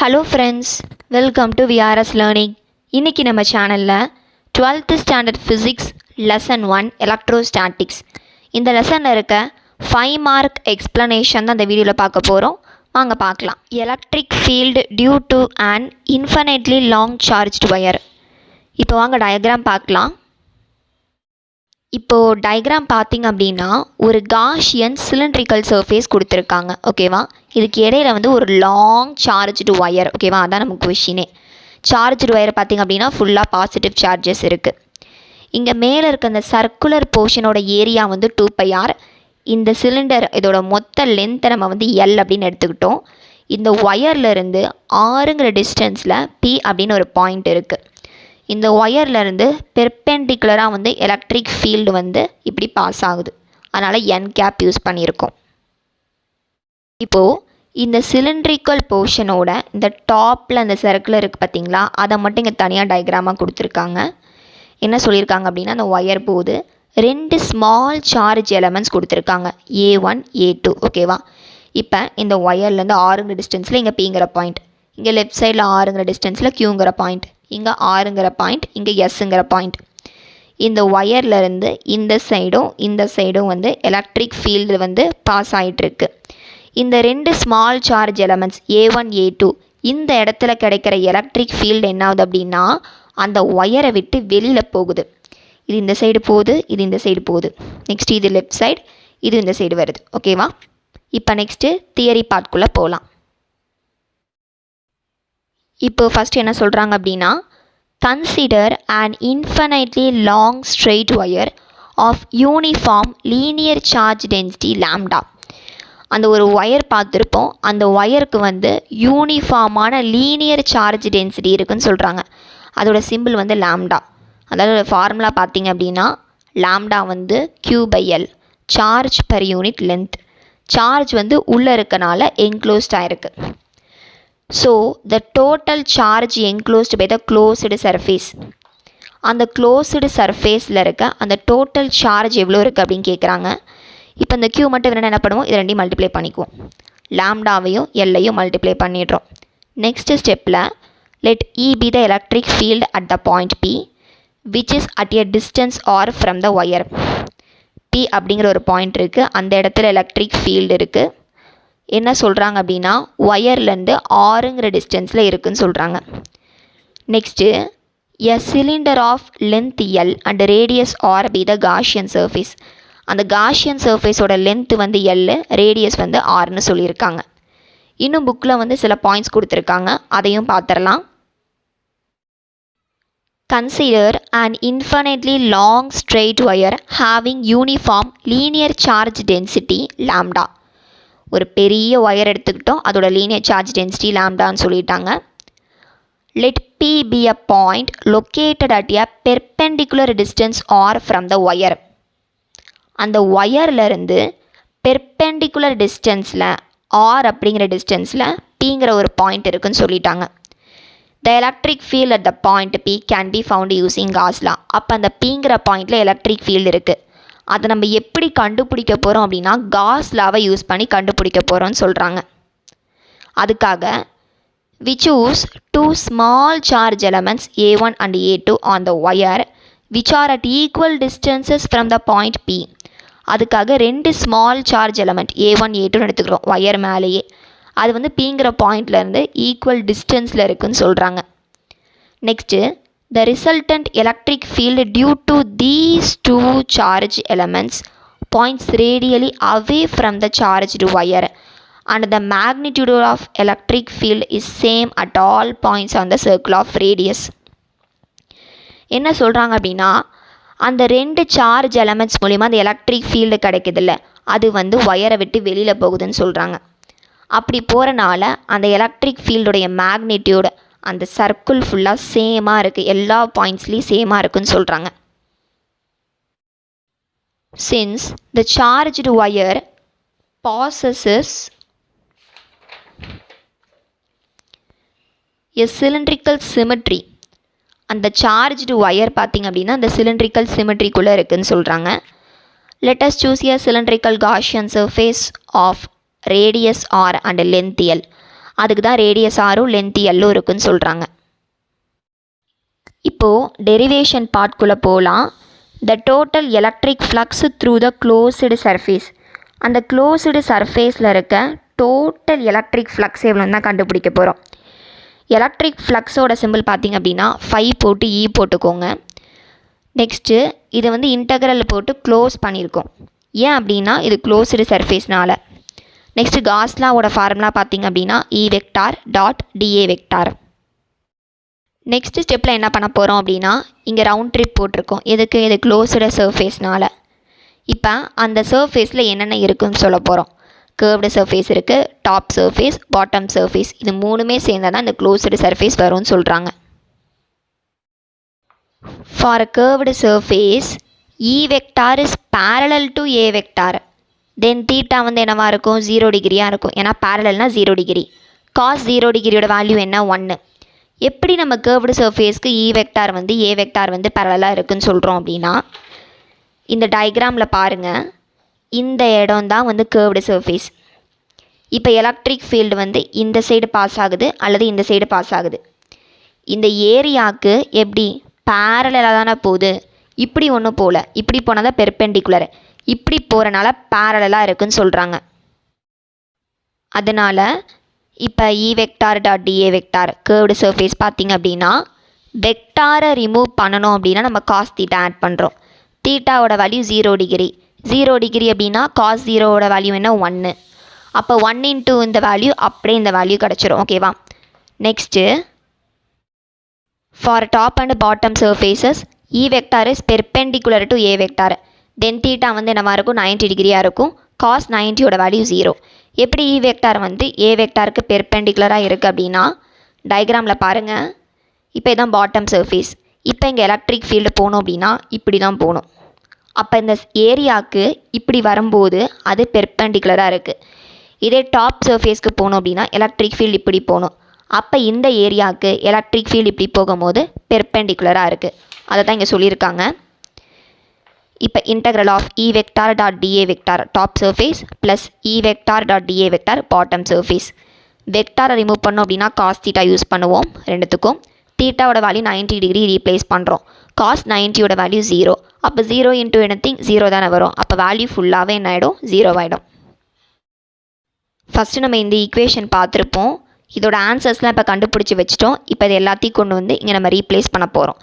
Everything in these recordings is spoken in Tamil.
Hello friends, welcome to VRS learning. இன்றைக்கி நம்ம சேனலில் 12th standard physics lesson 1 electrostatics இந்த லெசனில் இருக்க 5 மார்க் எக்ஸ்ப்ளனேஷன் தான் இந்த வீடியோவில் பார்க்க போகிறோம். வாங்க பார்க்கலாம். Electric field due to an infinitely long charged wire. இப்போ வாங்க டயக்ராம் பார்க்கலாம். இப்போது டயக்ராம் பார்த்திங்க அப்படின்னா ஒரு காஷியன் சிலிண்ட்ரிக்கல் சர்ஃபேஸ் கொடுத்துருக்காங்க. ஓகேவா, இதுக்கு இடையில வந்து ஒரு லாங் சார்ஜ்டு ஒயர். ஓகேவா, அதான் நமக்கு கொஷினே. சார்ஜ்டு ஒயர் பார்த்திங்க அப்படின்னா ஃபுல்லாக பாசிட்டிவ் சார்ஜஸ் இருக்குது. இங்கே மேலே இருக்க அந்த சர்க்குலர் போர்ஷனோட ஏரியா வந்து 2πr. இந்த சிலிண்டர் இதோட மொத்த லென்த்தை நம்ம வந்து L அப்படின்னு எடுத்துக்கிட்டோம். இந்த ஒயர்லேருந்து 6ங்கிற டிஸ்டன்ஸில் P அப்படின்னு ஒரு பாயிண்ட் இருக்குது. இந்த ஒயர்லேருந்து பெர்பெண்டிகுலராக வந்து எலக்ட்ரிக் ஃபீல்டு வந்து இப்படி பாஸ் ஆகுது. அதனால் N கேப் யூஸ் பண்ணியிருக்கோம். இப்போது இந்த சிலிண்ட்ரிக்கல் போர்ஷனோட இந்த டாப்பில் அந்த சர்க்கிள் இருக்குது பார்த்திங்களா, அதை மட்டும் இங்கே தனியாக டயக்ராமாக கொடுத்துருக்காங்க. என்ன சொல்லியிருக்காங்க அப்படின்னா, அந்த ஒயர் போது 2 ஸ்மால் சார்ஜ் எலமெண்ட்ஸ் கொடுத்துருக்காங்க, A1 A2. ஓகேவா, இப்போ இந்த ஒயர்லேருந்து 6ங்கிற டிஸ்டன்ஸில் இங்கே Pங்கிற பாயிண்ட், இங்கே லெஃப்ட் சைடில் 6ங்கிற டிஸ்டன்ஸில் Qங்கிற பாயிண்ட், இங்கே 6ங்கிற பாயிண்ட், இங்கே Sங்கிற பாயிண்ட். இந்த ஒயர்லேருந்து இந்த சைடும் வந்து எலக்ட்ரிக் ஃபீல்டு வந்து பாஸ் ஆகிட்டுருக்கு. இந்த 2 small charge elements A1 A2 இந்த இடத்துல கிடைக்கிற எலக்ட்ரிக் ஃபீல்டு என்ன ஆகுது அப்படின்னா அந்த ஒயரை விட்டு வெளியில் போகுது. இது இந்த சைடு போகுது, இது இந்த சைடு போகுது. நெக்ஸ்ட் இது லெஃப்ட் சைடு, இது இந்த சைடு வருது. ஓகேவா, இப்போ நெக்ஸ்ட்டு தியரி பார்ட்குள்ளே போகலாம். இப்போ ஃபஸ்ட் என்ன சொல்கிறாங்க அப்படின்னா, consider an infinitely long straight wire of uniform linear charge density lambda. அந்த ஒரு ஒயர் பார்த்துருப்போம், அந்த ஒயருக்கு வந்து யூனிஃபார்மான லீனியர் சார்ஜ் டென்சிட்டி இருக்குதுன்னு சொல்கிறாங்க. அதோட சிம்பிள் வந்து லாம்டா. அதாவது ஃபார்முலா பார்த்திங்க அப்படின்னா லாம்டா வந்து Q/L, charge per unit length. Charge வந்து உள்ளே இருக்கனால என்க்ளோஸ்டாக இருக்குது. So the total charge enclosed by the closed surface. அந்த க்ளோஸ்டு சர்ஃபேஸில் இருக்க அந்த டோட்டல் சார்ஜ் எவ்வளோ இருக்குது அப்படின்னு கேட்குறாங்க. இப்போ இந்த Q மட்டும் வேணால் என்ன பண்ணுவோம், இது ரெண்டையும் மல்டிப்ளை பண்ணிக்குவோம். லாம்டாவையும் எல்லையும் மல்டிப்ளை பண்ணிடுறோம். நெக்ஸ்ட் ஸ்டெப்பில் let E be the electric field at the point P which is at a distance or from the wire. P அப்படிங்கிற ஒரு பாயிண்ட் இருக்குது, அந்த இடத்துல எலக்ட்ரிக் ஃபீல்டு இருக்குது. என்ன சொல்கிறாங்க அப்படின்னா ஒயர்லேருந்து 6ங்கிற டிஸ்டன்ஸில் இருக்குதுன்னு சொல்கிறாங்க. Next a cylinder of length L and radius R be the Gaussian surface. அந்த காஷியன் சர்ஃபேஸோட லென்த் வந்து L, ரேடியஸ் வந்து Rன்னு சொல்லியிருக்காங்க. இன்னும் புக்கில் வந்து சில பாயிண்ட்ஸ் கொடுத்துருக்காங்க, அதையும் பார்த்துடலாம். Consider an infinitely long straight wire having uniform linear charge density lambda. ஒரு பெரிய ஒயர் எடுத்துக்கிட்டோம், அதோட லீனியர் சார்ஜ் டென்சிட்டி லாம்டான்னு சொல்லிட்டாங்க. Let P be a point located at a perpendicular distance or from the wire. அந்த ஒயர்லேருந்து பெர்பெண்டிகுலர் டிஸ்டன்ஸில் R அப்படிங்கிற டிஸ்டன்ஸில் Pங்கிற ஒரு பாயிண்ட் இருக்குதுன்னு சொல்லிட்டாங்க. த electric field at the point P can be found using cos லா. அப்போ அந்த Pங்கிற பாயிண்டில் எலக்ட்ரிக் ஃபீல்டு இருக்குது. அதை நம்ம எப்படி கண்டுபிடிக்க போகிறோம் அப்படின்னா காஸ் லாவை யூஸ் பண்ணி கண்டுபிடிக்க போகிறோம்னு சொல்கிறாங்க. அதுக்காக we choose 2 small charge elements A1 and A2 on the wire which are at equal distances from the point P. அதுக்காக 2 small charge element A1 A2 எடுத்துக்கிறோம் ஒயர் மேலேயே. அது வந்து Pங்கிற பாயிண்ட்லேருந்து ஈக்குவல் டிஸ்டன்ஸில் இருக்குதுன்னு சொல்கிறாங்க. Next the resultant electric field due to these 2 charge elements points radially away from the charged wire and the magnitude of electric field is same at all points on the circle of radius. என்ன சொல்கிறாங்க அப்படின்னா அந்த 2 சார்ஜ் எலமெண்ட்ஸ் மூலிமா அந்த எலக்ட்ரிக் ஃபீல்டு கிடைக்குதில்ல, அது வந்து ஒயரை விட்டு வெளியில் போகுதுன்னு சொல்கிறாங்க. அப்படி போகிறனால அந்த எலக்ட்ரிக் ஃபீல்டுடைய மேக்னிடியூடு அந்த சர்க்கிள் ஃபுல்லாக சேமாக இருக்குது, எல்லா பாயிண்ட்ஸ்லேயும் சேமாக இருக்குதுன்னு சொல்கிறாங்க. Since the charged wire possesses a cylindrical symmetry. அந்த சார்ஜ்டு ஒயர் பார்த்திங்க அப்படின்னா அந்த சிலிண்ட்ரிக்கல் சிமெட்ரிக்குள்ளே இருக்குதுன்னு சொல்கிறாங்க. Let us choose a cylindrical Gaussian surface of radius R and length L. அதுக்கு தான் ரேடியஸ் ஆரும் லென்த் எல்லும் இருக்குன்னு சொல்கிறாங்க. இப்போது டெரிவேஷன் பார்ட்குள்ளே போகலாம். The total electric flux through the closed surface. அந்த க்ளோஸ்டு சர்ஃபேஸில் இருக்க டோட்டல் எலக்ட்ரிக் ஃப்ளக்ஸ் எவ்வளோன்னு தான் கண்டுபிடிக்க போகிறோம். எலக்ட்ரிக் ஃப்ளக்ஸோட சிம்பிள் பார்த்திங்க அப்படின்னா 5 போட்டு இ போட்டுக்கோங்க. நெக்ஸ்ட்டு இதை வந்து இன்டெக்ரல் போட்டு க்ளோஸ் பண்ணியிருக்கோம். ஏன் அப்படின்னா இது க்ளோஸ்டு சர்ஃபேஸ்னால். நெக்ஸ்ட்டு காஸ் லாவோட ஃபார்முலா பார்த்திங்க அப்படின்னா E vector dot DA vector. Next ஸ்டெப்பில் என்ன பண்ண போகிறோம் அப்படின்னா இங்கே ரவுண்ட் ட்ரிப் போட்டிருக்கோம். எதுக்கு? இது க்ளோஸ்டு சர்ஃபேஸ்னால். இப்போ அந்த சர்ஃபேஸில் என்னென்ன இருக்குதுன்னு சொல்ல போகிறோம். கேர்வ்டு சர்ஃபேஸ் இருக்குது, டாப் சர்ஃபேஸ், பாட்டம் சர்ஃபேஸ். இது மூணுமே சேர்ந்தால் தான் இந்த க்ளோஸ்டு சர்ஃபேஸ் வரும்னு சொல்கிறாங்க. For a curved surface E vector is parallel to a vector. Then theta வந்து என்னவாக இருக்கும்? 0 டிகிரியாக இருக்கும். ஏன்னா பேரலல்னால் 0 டிகிரி. காஸ் 0 டிகிரியோட வேல்யூ என்ன? 1. எப்படி நம்ம கேர்வ்டு சர்ஃபேஸ்க்கு இ வெக்டார் வந்து ஏ வெக்டார் வந்து பேரலாக இருக்குதுன்னு சொல்கிறோம் அப்படின்னா இந்த டயக்ராமில் பாருங்கள். இந்த இடம் தான் வந்து கேர்வ்டு சர்ஃபேஸ். இப்போ எலக்ட்ரிக் ஃபீல்டு வந்து இந்த சைடு பாஸ் ஆகுது அல்லது இந்த சைடு பாஸ் ஆகுது. இந்த ஏரியாவுக்கு எப்படி பேரலாக தானே போகுது. இப்படி ஒன்றும் போகல, இப்படி போனால் தான் பெர்பெண்டிகுலர். இப்படி போகிறனால பேரலாக இருக்குதுன்னு சொல்கிறாங்க. அதனால் இப்போ E vector dot DA vector curved surface பார்த்திங்க அப்படின்னா வெக்டாரை ரிமூவ் பண்ணணும் அப்படின்னா நம்ம காஸ் தீட்டா ஆட் பண்ணுறோம். தீட்டாவோட வேல்யூ 0 டிகிரி. 0 டிகிரி அப்படின்னா காஸ் 0வோட வேல்யூ என்ன? 1. அப்போ 1 இன்ட்டு இந்த வேல்யூ அப்படியே இந்த வேல்யூ கிடச்சிரும். ஓகேவா? Next for top and bottom surfaces E vector is perpendicular to A vector. Then theta வந்து என்னவாக இருக்கும்? 90 டிகிரியாக இருக்கும். காஸ் 90யோட வேல்யூ 0. எப்படி இ வெக்டார் வந்து ஏ வெக்டாருக்கு பெர்பெண்டிகுலராக இருக்குது அப்படின்னா டயக்ராமில் பாருங்கள். இப்போ இதான் பாட்டம் சர்ஃபேஸ். இப்போ இங்கே எலக்ட்ரிக் ஃபீல்டு போகணும் அப்படின்னா இப்படி தான் போகணும். அப்போ இந்த ஏரியாவுக்கு இப்படி வரும்போது அது பெர்பெண்டிகுலராக இருக்குது. இதே டாப் சர்ஃபேஸ்க்கு போகணும் அப்படின்னா எலக்ட்ரிக் ஃபீல்டு இப்படி போகணும். அப்போ இந்த ஏரியாவுக்கு எலக்ட்ரிக் ஃபீல்டு இப்படி போகும்போது பெர்பெண்டிகுலராக இருக்குது. அதை தான் இங்கே சொல்லியிருக்காங்க. இப்போ integral of E vector dot DA vector top surface plus E vector dot DA vector bottom surface. வெக்டாரை ரிமூவ் பண்ணோம் அப்படின்னா காஸ் தீட்டா யூஸ் பண்ணுவோம் ரெண்டுத்துக்கும். தீட்டாவோட வேல்யூ 90 டிகிரி ரீப்ளேஸ் பண்ணுறோம். காஸ் 90யோட வேல்யூ 0. அப்போ 0 இன்ட்டு எனிதிங் 0 தானே வரும். அப்போ வேல்யூ ஃபுல்லாகவே என்ன ஆகிடும்? 0 ஆகிடும். ஃபஸ்ட்டு நம்ம இந்த ஈக்குவேஷன் பார்த்துருப்போம். இதோட ஆன்சர்ஸ்லாம் இப்போ கண்டுபிடிச்சி வச்சிட்டோம். இப்போ இது எல்லாத்தையும் கொண்டு வந்து இங்கே நம்ம ரீப்ளேஸ் பண்ண போகிறோம்.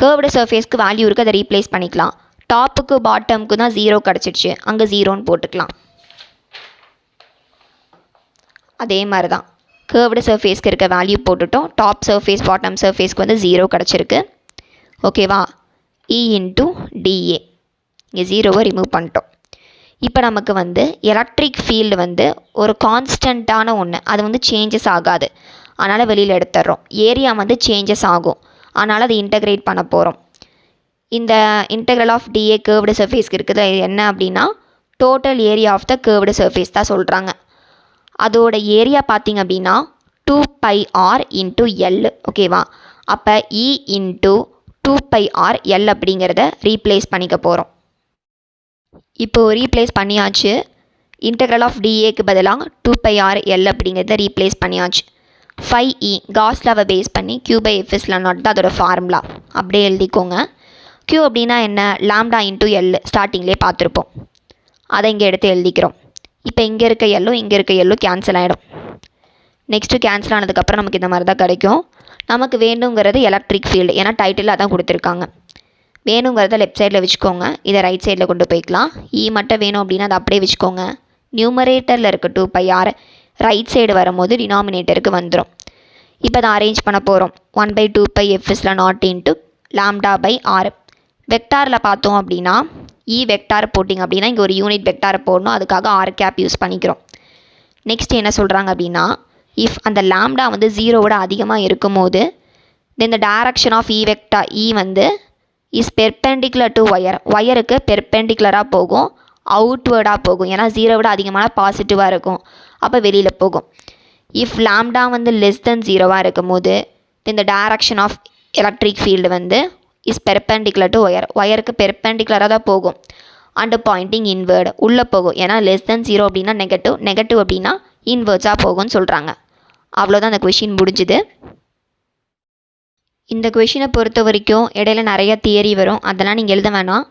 கேர்வ்டு சர்ஃபேஸ்க்கு வேல்யூ இருக்குது, அதை ரீப்ளேஸ் பண்ணிக்கலாம். டாப்புக்கு பாட்டமுக்கு தான் 0 கிடச்சிடுச்சு, அங்கே 0ன்னு போட்டுக்கலாம். அதே மாதிரி தான் கேர்வ்டு சர்ஃபேஸ்க்கு இருக்க வேல்யூ போட்டுட்டோம். டாப் சர்ஃபேஸ் பாட்டம் சர்ஃபேஸ்க்கு வந்து 0 கிடச்சிருக்கு. ஓகேவா? இ இன்ட்டு டிஏ இங்கே 0வை ரிமூவ் பண்ணிட்டோம். இப்போ நமக்கு வந்து எலக்ட்ரிக் ஃபீல்டு வந்து ஒரு கான்ஸ்டண்ட்டான ஒன்று, அது வந்து சேஞ்சஸ் ஆகாது. அதனால் வெளியில் எடுத்துடுறோம். ஏரியா வந்து சேஞ்சஸ் ஆகும், அதனால் அதை இன்டகிரேட் பண்ண போகிறோம். இந்த இன்டெக்ரல் ஆஃப் டிஏ கேர்வ்டு சர்ஃபேஸ்க்கு இருக்குது என்ன அப்படின்னா total area of the curved surface தான் சொல்கிறாங்க. அதோட ஏரியா பார்த்திங்க அப்படின்னா 2πr இன்ட்டு எல். ஓகேவா? அப்போ இ இன்ட்டு 2πr எல் அப்படிங்கிறத ரீப்ளேஸ் பண்ணிக்க போகிறோம். இப்போது ரீப்ளேஸ் பண்ணியாச்சு. இன்டெக்ரல் ஆஃப் டிஏக்கு பதிலாக 2πr எல் அப்படிங்கிறத ரீப்ளேஸ் பண்ணியாச்சு. 5e காஸ் லாவை பேஸ் பண்ணி Q/F/0 தான் அதோட ஃபார்முலா. அப்படியே எழுதிக்கோங்க. Q அப்படின்னா என்ன? லாம்டா இன்ட்டு எல் ஸ்டார்டிங்லேயே பார்த்துருப்போம். அதை இங்கே எடுத்து எழுதிக்கிறோம். இப்போ இங்கே இருக்க எல்லும் இங்கே இருக்க எல்லும் கேன்சல் ஆகிடும். நெக்ஸ்ட்டு கேன்சல் ஆனதுக்கப்புறம் நமக்கு இந்த மாதிரி தான் கிடைக்கும். நமக்கு வேணுங்கிறது எலக்ட்ரிக் ஃபீல்டு, ஏன்னா டைட்டில் அதான் கொடுத்துருக்காங்க. வேணுங்கிறத லெஃப்ட் சைடில் வச்சுக்கோங்க, இதை ரைட் சைடில் கொண்டு போய்க்கலாம். இ மட்டும் வேணும் அப்படின்னா அதை அப்படியே வச்சுக்கோங்க. நியூமரேட்டரில் இருக்க 2πr ரைட் சைடு வரும்போது டினாமினேட்டருக்கு வந்துடும். இப்போ அதை அரேஞ்ச் பண்ண போகிறோம். 1/2πf/0 into λ/r. வெக்டாரில் பார்த்தோம் அப்படின்னா இ வெக்டார் போட்டிங்க அப்படின்னா இங்கே ஒரு யூனிட் வெக்டாரை போடணும், அதுக்காக ஆர் கேப் யூஸ் பண்ணிக்கிறோம். நெக்ஸ்ட் என்ன சொல்கிறாங்க அப்படின்னா இஃப் அந்த லாம்டா வந்து 0வோட அதிகமாக இருக்கும் போது then the direction of E vector E வந்து இஸ் பெர்பெண்டிகுலர் டு ஒயருக்கு பெர்பெண்டிகுலராக போகும், அவுட்வேர்டாக போகும். ஏன்னா 0விட அதிகமான பாசிட்டிவாக இருக்கும், அப்போ வெளியில் போகும். இஃப் லாம்டா வந்து லெஸ் தென் 0வாக இருக்கும் போது then the direction of electric field வந்து இஸ் பெர்பெண்டிகுலர் டு ஒயருக்கு பெர்பெண்டிகுலராக தான் போகும் அண்டு பாயிண்டிங் இன்வேர்டு உள்ளே போகும். ஏன்னா லெஸ் தென் 0 அப்படின்னா நெகட்டிவ் அப்படின்னா இன்வேர்ட்ஸாக போகும்னு சொல்கிறாங்க. அவ்வளோதான் அந்த கொஷின் முடிஞ்சுது. இந்த கொஷினை பொறுத்த வரைக்கும் இடையில நிறைய தியரி வரும், அதெல்லாம் நீங்கள் எழுத வேணாம்.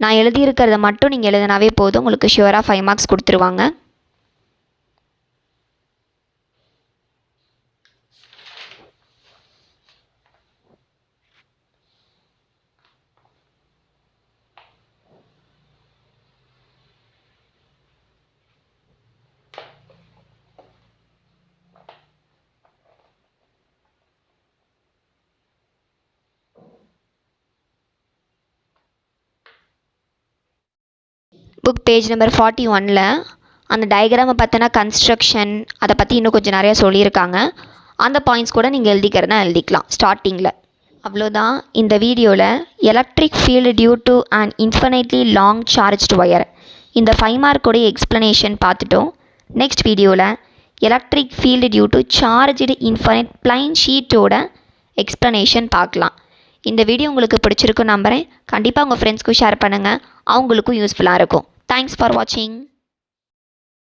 நான் எழுதியிருக்கிறத மட்டும் நீங்கள் எழுதினாவே போதும், உங்களுக்கு ஷுவராக 5 மார்க்ஸ் கொடுத்துருவாங்க. புக் பேஜ் நம்பர் 41ல் அந்த டயக்ராமை பார்த்தோன்னா கன்ஸ்ட்ரக்ஷன் அதை பற்றி இன்னும் கொஞ்சம் நிறையா சொல்லியிருக்காங்க. அந்த பாயிண்ட்ஸ் கூட நீங்கள் எழுதிக்கிறதா எழுதிக்கலாம் ஸ்டார்டிங்கில். அவ்வளோதான் இந்த வீடியோவில் electric field due to and infinitely long charged wire இந்த 5 மார்க்கோடைய எக்ஸ்ப்ளனேஷன் பார்த்துட்டோம். நெக்ஸ்ட் வீடியோவில் electric field due to charged infinite plane ஷீட்டோட எக்ஸ்ப்ளனேஷன் பார்க்கலாம். இந்த வீடியோ உங்களுக்கு பிடிச்சிருக்குன்னு நம்புகிறேன். கண்டிப்பாக உங்கள் ஃப்ரெண்ட்ஸ்க்கும் ஷேர் பண்ணுங்கள், அவங்களுக்கும் யூஸ்ஃபுல்லாக இருக்கும். தேங்க்ஸ் ஃபார் வாட்சிங்.